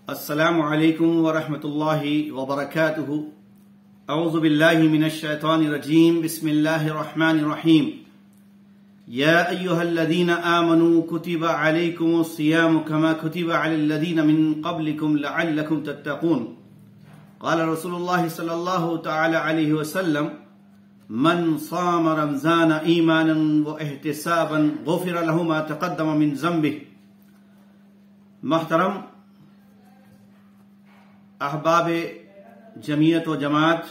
السلام عليكم ورحمة الله وبركاته. أعوذ بالله من الشيطان الرجيم. بسم الله الرحمن الرحيم. يا أيها الذين آمنوا كتب عليكم الصيام كما كتب على الذين من قبلكم لعلكم تتقون. قال رسول الله صلى الله تعالى عليه وسلم: من صام رمضان إيمانا واحتسابا غفر له ما تقدم من ذنبه. محترم احباب جمعیت و جماعت،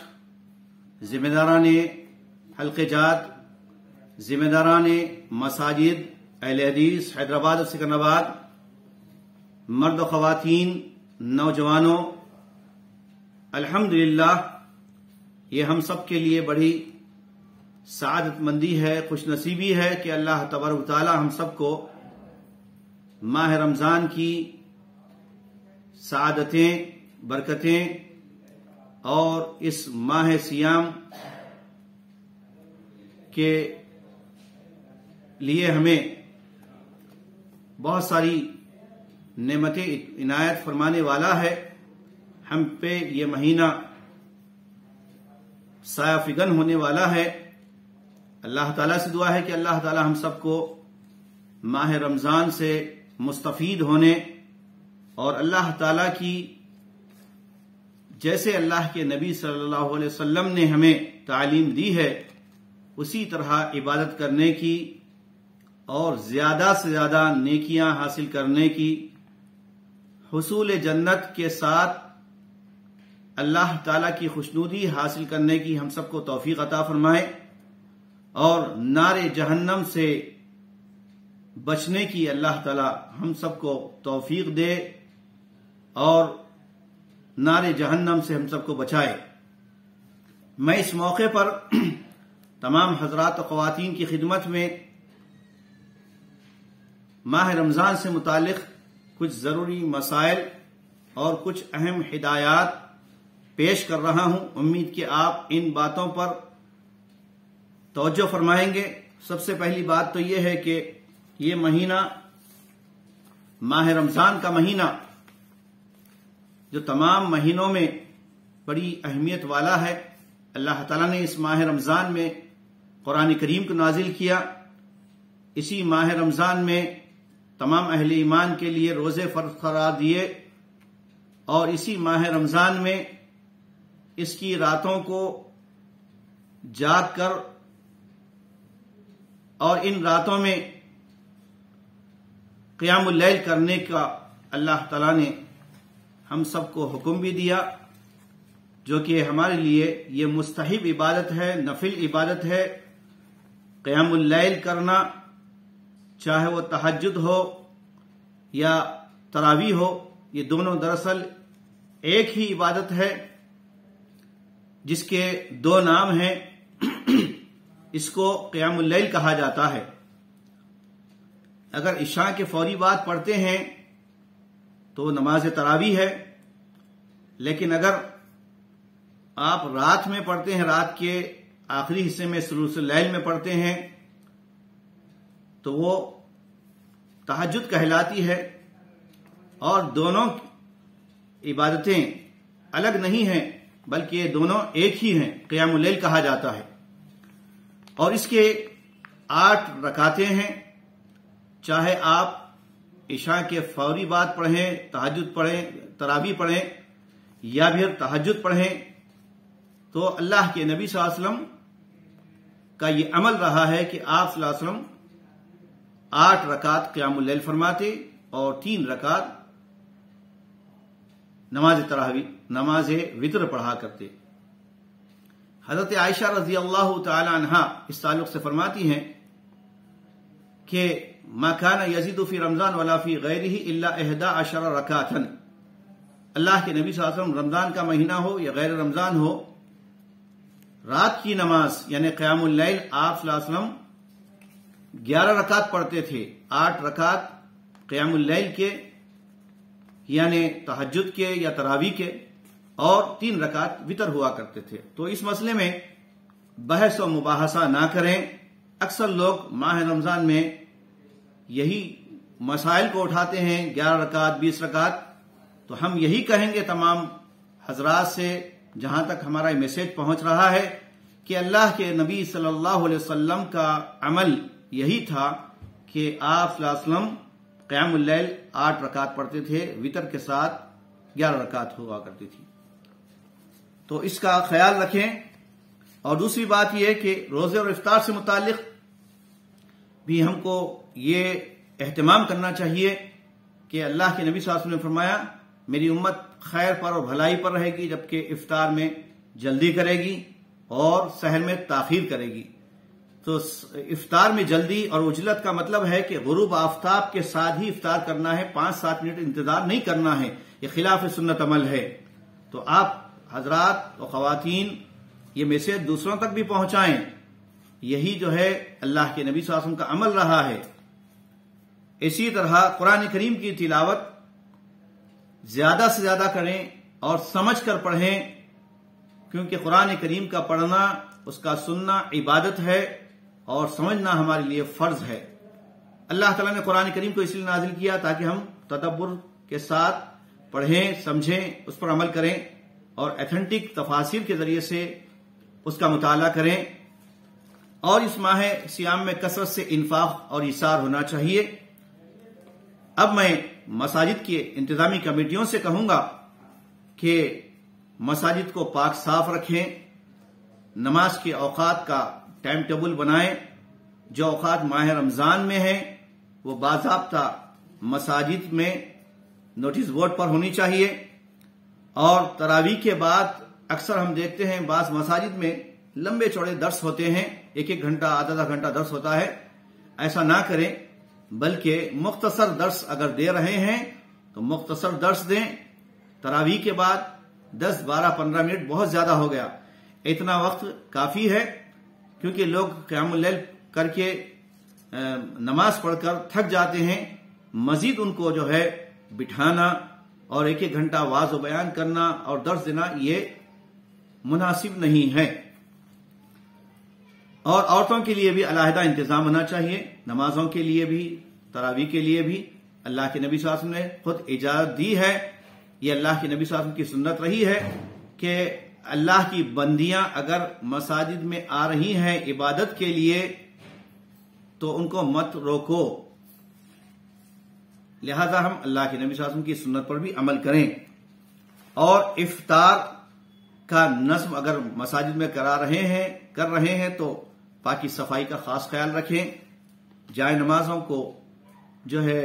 ذمہ داران حلقہ جات، ذمہ داران مساجد اہل حدیث حیدرآباد اور سکندرآباد، مرد و خواتین، نوجوانوں، الحمدللہ یہ ہم سب کے لیے بڑی سعادت مندی ہے، خوش نصیبی ہے کہ اللہ تبارک و تعالی ہم سب کو ماہ رمضان کی سعادتیں، برکتیں اور اس ماہ سیام کے لیے ہمیں بہت ساری نعمتیں عنایت فرمانے والا ہے. ہم پہ یہ مہینہ سایہ فگن ہونے والا ہے. اللہ تعالیٰ سے دعا ہے کہ اللہ تعالیٰ ہم سب کو ماہ رمضان سے مستفید ہونے اور اللہ تعالیٰ کی جیسے اللہ کے نبی صلی اللہ علیہ وسلم نے ہمیں تعلیم دی ہے اسی طرح عبادت کرنے کی اور زیادہ سے زیادہ نیکیاں حاصل کرنے کی، حصول جنت کے ساتھ اللہ تعالیٰ کی خوشنودی حاصل کرنے کی ہم سب کو توفیق عطا فرمائے اور نار جہنم سے بچنے کی اللہ تعالیٰ ہم سب کو توفیق دے اور نار جہنم سے ہم سب کو بچائے. میں اس موقع پر تمام حضرات و خواتین کی خدمت میں ماہ رمضان سے متعلق کچھ ضروری مسائل اور کچھ اہم ہدایات پیش کر رہا ہوں. امید کہ آپ ان باتوں پر توجہ فرمائیں گے. سب سے پہلی بات تو یہ ہے کہ یہ مہینہ ماہ رمضان کا مہینہ جو تمام مہینوں میں بڑی اہمیت والا ہے، اللہ تعالیٰ نے اس ماہ رمضان میں قرآن کریم کو نازل کیا. اسی ماہ رمضان میں تمام اہل ایمان کے لیے روزے فرض قرار دیے اور اسی ماہ رمضان میں اس کی راتوں کو جاگ کر اور ان راتوں میں قیام اللیل کرنے کا اللہ تعالیٰ نے ہم سب کو حکم بھی دیا، جو کہ ہمارے لیے یہ مستحب عبادت ہے، نفل عبادت ہے. قیام اللیل کرنا، چاہے وہ تہجد ہو یا تراویح ہو، یہ دونوں دراصل ایک ہی عبادت ہے جس کے دو نام ہیں. اس کو قیام اللیل کہا جاتا ہے. اگر عشاء کے فوری بعد پڑھتے ہیں تو نماز تراویح ہے، لیکن اگر آپ رات میں پڑھتے ہیں، رات کے آخری حصے میں ثلث اللیل میں پڑھتے ہیں تو وہ تہجد کہلاتی ہے. اور دونوں عبادتیں الگ نہیں ہیں بلکہ یہ دونوں ایک ہی ہیں، قیام اللیل کہا جاتا ہے. اور اس کے 8 رکعتیں ہیں. چاہے آپ عشاء کے فوری بعد پڑھیں، تہجد پڑھیں، تراویح پڑھیں یا پھر تہجد پڑھیں، تو اللہ کے نبی صلی اللہ علیہ وسلم کا یہ عمل رہا ہے کہ آپ صلی اللہ علیہ وسلم 8 رکعت قیام اللیل فرماتے اور 3 رکعت نماز تراویح، نماز وتر پڑھا کرتے. حضرت عائشہ رضی اللہ تعالی عنہا اس تعلق سے فرماتی ہیں کہ ما كان يزيد في رمضان ولا في غيره الا 11 ركعة. اللہ کے نبی صلی اللہ علیہ وسلم رمضان کا مہینہ ہو یا غیر رمضان ہو، رات کی نماز یعنی قیام اللیل آپ صلی اللہ علیہ وسلم 11 رکعت پڑھتے تھے. 8 رکعت قیام اللیل کے یعنی تہجد کے یا تراویح کے اور 3 رکعت وتر ہوا کرتے تھے. تو اس مسئلے میں بحث و مباحثہ نہ کریں. اکثر لوگ ماہ رمضان میں یہی مسائل کو اٹھاتے ہیں، 11 رکعت 20 رکعت، تو ہم یہی کہیں گے تمام حضرات سے، جہاں تک ہمارا یہ میسج پہنچ رہا ہے، کہ اللہ کے نبی صلی اللہ علیہ وسلم کا عمل یہی تھا کہ آپ صلی اللہ علیہ وسلم قیام اللیل 8 رکعت پڑھتے تھے، وتر کے ساتھ 11 رکعت ہوا کرتی تھی. تو اس کا خیال رکھیں. اور دوسری بات یہ ہے کہ روزے اور افطار سے متعلق بھی ہم کو یہ اہتمام کرنا چاہیے کہ اللہ کے نبی صلی اللہ علیہ وسلم نے فرمایا میری امت خیر پر اور بھلائی پر رہے گی، جبکہ افطار میں جلدی کرے گی اور سحر میں تاخیر کرے گی. تو افطار میں جلدی اور عجلت کا مطلب ہے کہ غروب آفتاب کے ساتھ ہی افطار کرنا ہے، 5-7 منٹ انتظار نہیں کرنا ہے، یہ خلاف سنت عمل ہے. تو آپ حضرات و خواتین یہ میسج دوسروں تک بھی پہنچائیں. یہی جو ہے اللہ کے نبی صلی اللہ علیہ وسلم کا عمل رہا ہے. اسی طرح قرآن کریم کی تلاوت زیادہ سے زیادہ کریں اور سمجھ کر پڑھیں، کیونکہ قرآن کریم کا پڑھنا، اس کا سننا عبادت ہے اور سمجھنا ہمارے لیے فرض ہے. اللہ تعالیٰ نے قرآن کریم کو اس لیے نازل کیا تاکہ ہم تدبر کے ساتھ پڑھیں، سمجھیں، اس پر عمل کریں اور ایتھنٹک تفاسیر کے ذریعے سے اس کا مطالعہ کریں. اور اس ماہ صیام میں کثرت سے انفاق اور ایثار ہونا چاہیے. اب میں مساجد کی انتظامی کمیٹیوں سے کہوں گا کہ مساجد کو پاک صاف رکھیں، نماز کے اوقات کا ٹائم ٹیبل بنائیں. جو اوقات ماہ رمضان میں ہیں وہ باضابطہ مساجد میں نوٹس بورڈ پر ہونی چاہیے. اور تراویح کے بعد اکثر ہم دیکھتے ہیں بعض مساجد میں لمبے چوڑے درس ہوتے ہیں، 1 گھنٹہ آدھا گھنٹہ درس ہوتا ہے. ایسا نہ کریں، بلکہ مختصر درس اگر دے رہے ہیں تو مختصر درس دیں. تراویح کے بعد 10, 12, 15 منٹ بہت زیادہ ہو گیا، اتنا وقت کافی ہے، کیونکہ لوگ قیام اللیل کر کے نماز پڑھ کر تھک جاتے ہیں. مزید ان کو جو ہے بٹھانا اور 1 گھنٹہ واعظ و بیان کرنا اور درس دینا یہ مناسب نہیں ہے. اور عورتوں کے لیے بھی علیحدہ انتظام ہونا چاہیے، نمازوں کے لیے بھی، تراویح کے لیے بھی. اللہ کے نبی صلی اللہ علیہ وسلم نے خود اجازت دی ہے. یہ اللہ کے نبی صلی اللہ علیہ وسلم کی سنت رہی ہے کہ اللہ کی بندیاں اگر مساجد میں آ رہی ہیں عبادت کے لیے تو ان کو مت روکو. لہذا ہم اللہ کے نبی صلی اللہ علیہ وسلم کی سنت پر بھی عمل کریں. اور افطار کا نظم اگر مساجد میں کر رہے ہیں تو پاکی صفائی کا خاص خیال رکھیں. جائے نمازوں کو جو ہے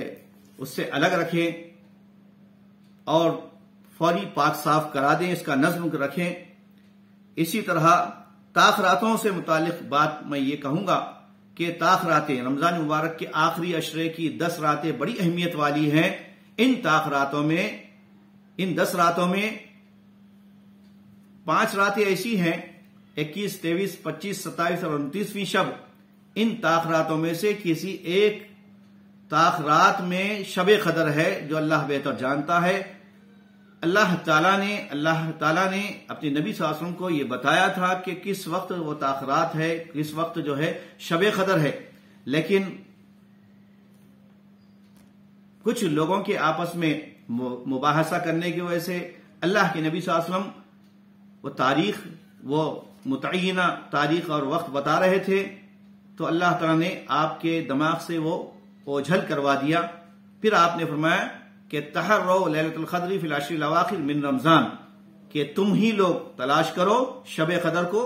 اس سے الگ رکھیں اور فوری پاک صاف کرا دیں، اس کا نظم رکھیں. اسی طرح تاخراتوں سے متعلق بات میں یہ کہوں گا کہ تاخراتیں رمضان مبارک کے آخری عشرے کی 10 راتیں بڑی اہمیت والی ہیں. ان 10 راتوں میں 5 راتیں ایسی ہیں، 21, 23, 25, 27 اور 29ویں شب. ان تاخراتوں میں سے کسی ایک تاخرات میں شب قدر ہے جو اللہ بہتر جانتا ہے. اللہ تعالیٰ نے اپنے نبی صلی اللہ علیہ وسلم کو یہ بتایا تھا کہ کس وقت وہ تاخرات ہے، کس وقت جو ہے شب قدر ہے. لیکن کچھ لوگوں کے آپس میں مباحثہ کرنے کی وجہ سے اللہ کے نبی صلی اللہ علیہ وسلم وہ متعینہ تاریخ اور وقت بتا رہے تھے تو اللہ تعالیٰ نے آپ کے دماغ سے وہ اوجھل کروا دیا. پھر آپ نے فرمایا کہ تحروا لیلۃ القدر فی العشر الاواخر من رمضان، کہ تم ہی لوگ تلاش کرو شب قدر کو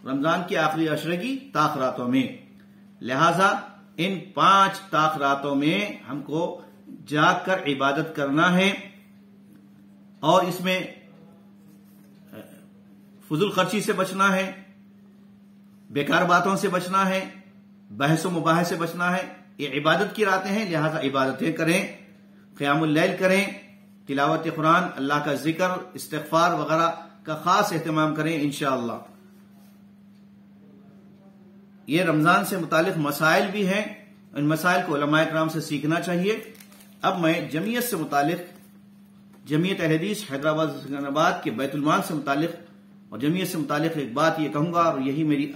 رمضان کے آخری عشرے کی تاخراتوں میں. لہذا ان 5 تاخراتوں میں ہم کو جاگ کر عبادت کرنا ہے اور اس میں فضول خرچی سے بچنا ہے، بیکار باتوں سے بچنا ہے، بحث و مباحث سے بچنا ہے. یہ عبادت کی راتیں ہیں، لہذا عبادتیں کریں، قیام اللیل کریں، تلاوت قرآن، اللہ کا ذکر، استغفار وغیرہ کا خاص اہتمام کریں انشاءاللہ. یہ رمضان سے متعلق مسائل بھی ہیں، ان مسائل کو علماء کرام سے سیکھنا چاہیے. اب میں جمعیت سے متعلق، جمعیت اہل حدیث حیدرآباد سکندرآباد کے بیت المال سے متعلق اور جمعیت سے متعلق ایک بات یہ کہوں گا، اور یہی میری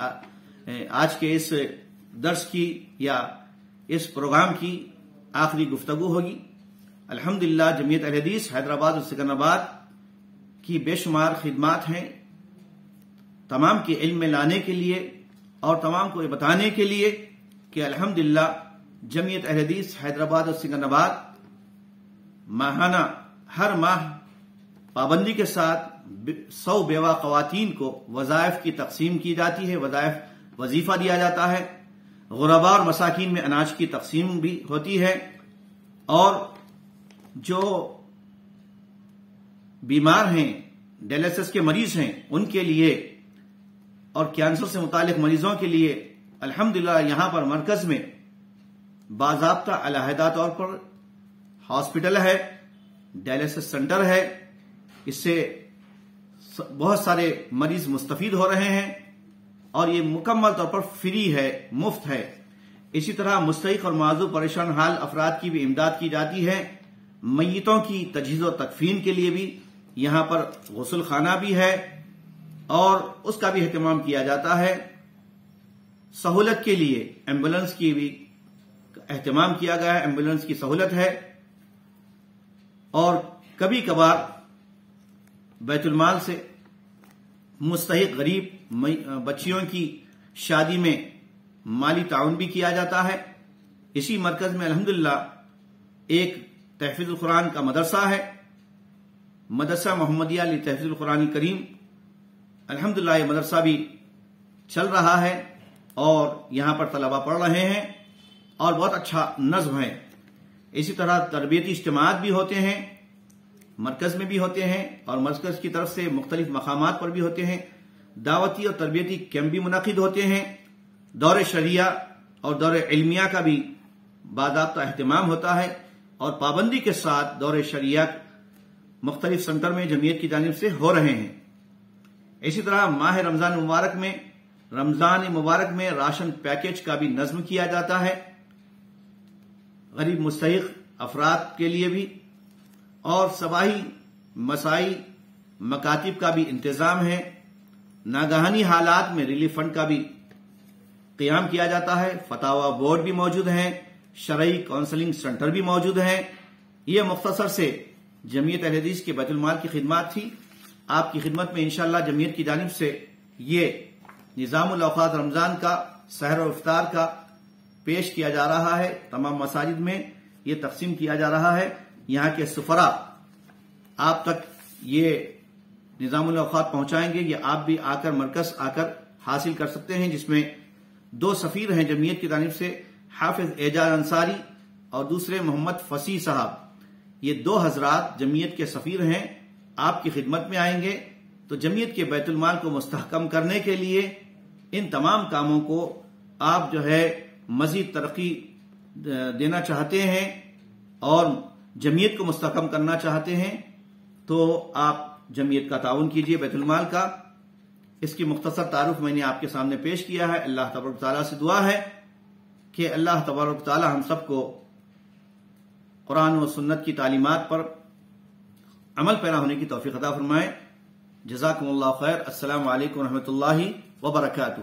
آج کے اس درس کی یا اس پروگرام کی آخری گفتگو ہوگی. الحمدللہ جمعیت اہل حدیث حیدرآباد اور سکندرآباد کی بے شمار خدمات ہیں تمام کے علم میں لانے کے لیے اور تمام کو یہ بتانے کے لیے کہ الحمدللہ جمعیت اہل حدیث حیدرآباد اور سکندرآباد ماہانہ ہر ماہ پابندی کے ساتھ 100 بیوہ خواتین کو وظائف کی تقسیم کی جاتی ہے، وظیفہ دیا جاتا ہے، غرباء اور مساکین میں اناج کی تقسیم بھی ہوتی ہے، اور جو بیمار ہیں، ڈائلیسس کے مریض ہیں، ان کے لیے اور کینسر سے متعلق مریضوں کے لیے الحمدللہ یہاں پر مرکز میں باضابطہ علیحدہ طور پر ہاسپٹل ہے، ڈائلیسس سینٹر ہے، اس سے بہت سارے مریض مستفید ہو رہے ہیں اور یہ مکمل طور پر فری ہے، مفت ہے۔ اسی طرح مستحق اور معذور پریشان حال افراد کی بھی امداد کی جاتی ہے، میتوں کی تجہیز و تکفین کے لیے بھی یہاں پر غسل خانہ بھی ہے اور اس کا بھی اہتمام کیا جاتا ہے۔ سہولت کے لیے ایمبولینس کی بھی اہتمام کیا گیا ہے، ایمبولینس کی سہولت ہے، اور کبھی کبھار بیت المال سے مستحق غریب بچیوں کی شادی میں مالی تعاون بھی کیا جاتا ہے۔ اسی مرکز میں الحمدللہ ایک تحفیظ القرآن کا مدرسہ ہے، مدرسہ محمدیہ لتحفیظ القرآن کریم۔ الحمدللہ یہ مدرسہ بھی چل رہا ہے اور یہاں پر طلبہ پڑھ رہے ہیں اور بہت اچھا نظم ہے۔ اسی طرح تربیتی اجتماعات بھی ہوتے ہیں، مرکز میں بھی ہوتے ہیں اور مرکز کی طرف سے مختلف مقامات پر بھی ہوتے ہیں، دعوتی اور تربیتی کیمپ بھی منعقد ہوتے ہیں، دور شریعہ اور دور علمیہ کا بھی باضابطہ اہتمام ہوتا ہے اور پابندی کے ساتھ دور شریعہ مختلف سینٹر میں جمعیت کی جانب سے ہو رہے ہیں۔ اسی طرح ماہ رمضان مبارک میں راشن پیکج کا بھی نظم کیا جاتا ہے غریب مستحق افراد کے لیے بھی، اور صباحی مسائی مکاتب کا بھی انتظام ہے، ناگہانی حالات میں ریلیف فنڈ کا بھی قیام کیا جاتا ہے، فتاوی بورڈ بھی موجود ہیں، شرعی کونسلنگ سینٹر بھی موجود ہیں۔ یہ مختصر سے جمعیت اہل حدیث کے بیت المال کی خدمات تھی۔ آپ کی خدمت میں انشاءاللہ جمعیت کی جانب سے یہ نظام الاوقات رمضان کا سحر و افطار کا پیش کیا جا رہا ہے، تمام مساجد میں یہ تقسیم کیا جا رہا ہے۔ یہاں کے سفراء آپ تک یہ نظام الاوقات پہنچائیں گے، یہ آپ بھی مرکز آ کر حاصل کر سکتے ہیں، جس میں 2 سفیر ہیں جمعیت کی جانب سے، حافظ اعجاز انصاری اور دوسرے محمد فصیح صاحب۔ یہ 2 حضرات جمعیت کے سفیر ہیں، آپ کی خدمت میں آئیں گے تو جمعیت کے بیت المال کو مستحکم کرنے کے لیے ان تمام کاموں کو آپ مزید ترقی دینا چاہتے ہیں اور جمعیت کو مستحکم کرنا چاہتے ہیں تو آپ جمعیت کا تعاون کیجیے بیت المال کا۔ اس کی مختصر تعارف میں نے آپ کے سامنے پیش کیا ہے۔ اللہ تبارک تعالیٰ سے دعا ہے کہ اللہ تبارک تعالیٰ ہم سب کو قرآن و سنت کی تعلیمات پر عمل پیرا ہونے کی توفیق عطا فرمائے۔ جزاکم اللہ خیر۔ السلام علیکم ورحمۃ اللہ وبرکاتہ۔